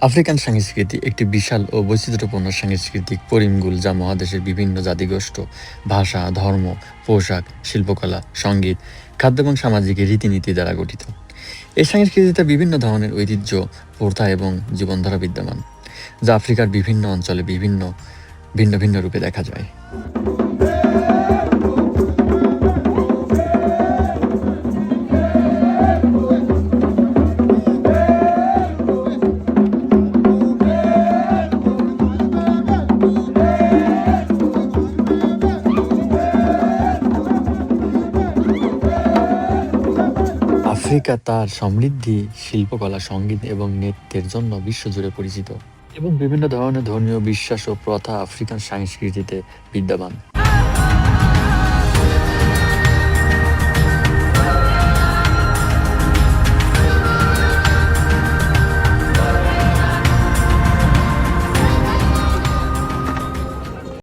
African সংস্কৃতি একটি বিশাল ও বৈচিত্র্যপূর্ণ সাংস্কৃতিক পরিমণ্ডল যা মহাদেশের বিভিন্ন জাতিগোষ্ঠী, ভাষা, ধর্ম, পোশাক, শিল্পকলা, সংগীত, খাদ্য এবং সামাজিক রীতিনীতি দ্বারা গঠিত। এই সংস্কৃতিতে বিভিন্ন ধরনের ঐতিহ্য, প্রথা এবং জীবনধারা বিদ্যমান, যা আফ্রিকার বিভিন্ন অঞ্চলে ভিন্ন ভিন্ন রূপে দেখা যায়। আফ্রিকা তার সমৃদ্ধি, শিল্পকলা, সংগীত এবং নৃত্যের জন্য বিশ্বজুড়ে পরিচিত, এবং বিভিন্ন ধরনের ধর্মীয় বিশ্বাস ও প্রথা আফ্রিকান সংস্কৃতিতে বিদ্যমান।